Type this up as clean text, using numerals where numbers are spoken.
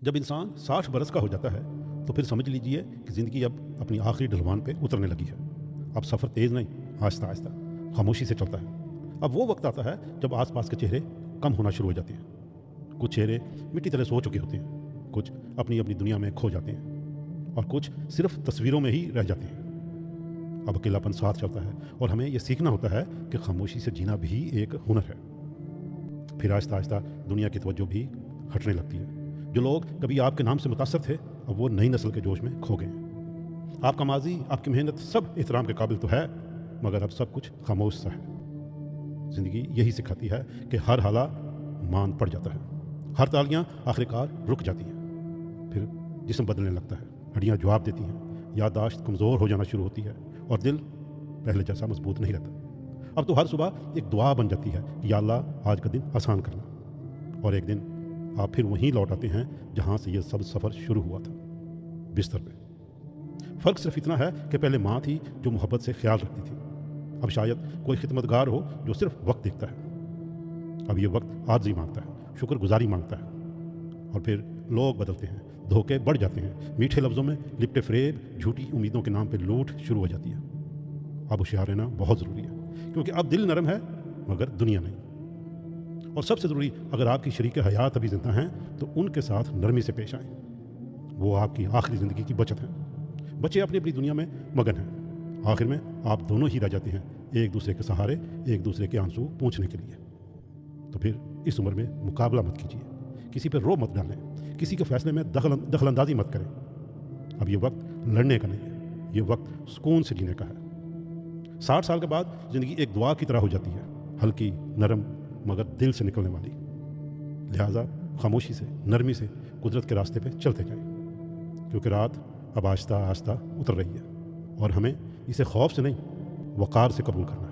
جب انسان 60 برس کا ہو جاتا ہے تو پھر سمجھ لیجئے کہ زندگی اب اپنی آخری ڈھلوان پہ اترنے لگی ہے۔ اب سفر تیز نہیں، آہستہ آہستہ خاموشی سے چلتا ہے۔ اب وہ وقت آتا ہے جب آس پاس کے چہرے کم ہونا شروع ہو جاتے ہیں۔ کچھ چہرے مٹی تلے سو چکے ہوتے ہیں، کچھ اپنی اپنی دنیا میں کھو جاتے ہیں، اور کچھ صرف تصویروں میں ہی رہ جاتے ہیں۔ اب اکیلاپن ساتھ چلتا ہے اور ہمیں یہ سیکھنا ہوتا ہے کہ خاموشی سے جینا بھی ایک ہنر ہے۔ پھر آہستہ آہستہ دنیا کی توجہ بھی ہٹنے لگتی ہے۔ جو لوگ کبھی آپ کے نام سے متاثر تھے اب وہ نئی نسل کے جوش میں کھو گئے ہیں۔ آپ کا ماضی، آپ کی محنت سب احترام کے قابل تو ہے، مگر اب سب کچھ خاموش سا ہے۔ زندگی یہی سکھاتی ہے کہ ہر حالہ مان پڑ جاتا ہے، ہر تالیاں آخرکار رک جاتی ہیں۔ پھر جسم بدلنے لگتا ہے، ہڈیاں جواب دیتی ہیں، یادداشت کمزور ہو جانا شروع ہوتی ہے، اور دل پہلے جیسا مضبوط نہیں رہتا۔ اب تو ہر صبح ایک دعا بن جاتی ہے کہ یا اللہ آج کا دن آسان کرنا، اور ایک دن آپ پھر وہیں لوٹ آتے ہیں جہاں سے یہ سب سفر شروع ہوا تھا، بستر پہ۔ فرق صرف اتنا ہے کہ پہلے ماں تھی جو محبت سے خیال رکھتی تھی، اب شاید کوئی خدمتگار ہو جو صرف وقت دیکھتا ہے۔ اب یہ وقت عاجزی مانگتا ہے، شکر گزاری مانگتا ہے، اور پھر لوگ بدلتے ہیں، دھوکے بڑھ جاتے ہیں، میٹھے لفظوں میں لپٹے فریب، جھوٹی امیدوں کے نام پہ لوٹ شروع ہو جاتی ہے۔ اب ہوشیار رہنا بہت ضروری ہے، کیونکہ اب دل نرم ہے مگر دنیا نہیں۔ اور سب سے ضروری، اگر آپ کی شریک حیات ابھی زندہ ہیں تو ان کے ساتھ نرمی سے پیش آئیں۔ وہ آپ کی آخری زندگی کی بچت ہیں۔ بچے اپنی اپنی دنیا میں مگن ہیں، آخر میں آپ دونوں ہی رہ جاتے ہیں، ایک دوسرے کے سہارے، ایک دوسرے کے آنسو پونچھنے کے لیے۔ تو پھر اس عمر میں مقابلہ مت کیجیے، کسی پہ رو مت ڈالیں، کسی کے فیصلے میں دخل اندازی مت کریں۔ اب یہ وقت لڑنے کا نہیں ہے، یہ وقت سکون سے جینے کا ہے۔ 60 سال کے بعد زندگی ایک دعا کی طرح ہو جاتی ہے، ہلکی، نرم، مگر دل سے نکلنے والی۔ لہٰذا خاموشی سے، نرمی سے قدرت کے راستے پہ چلتے جائیں، کیونکہ رات اب آہستہ آہستہ اتر رہی ہے، اور ہمیں اسے خوف سے نہیں، وقار سے قبول کرنا ہے۔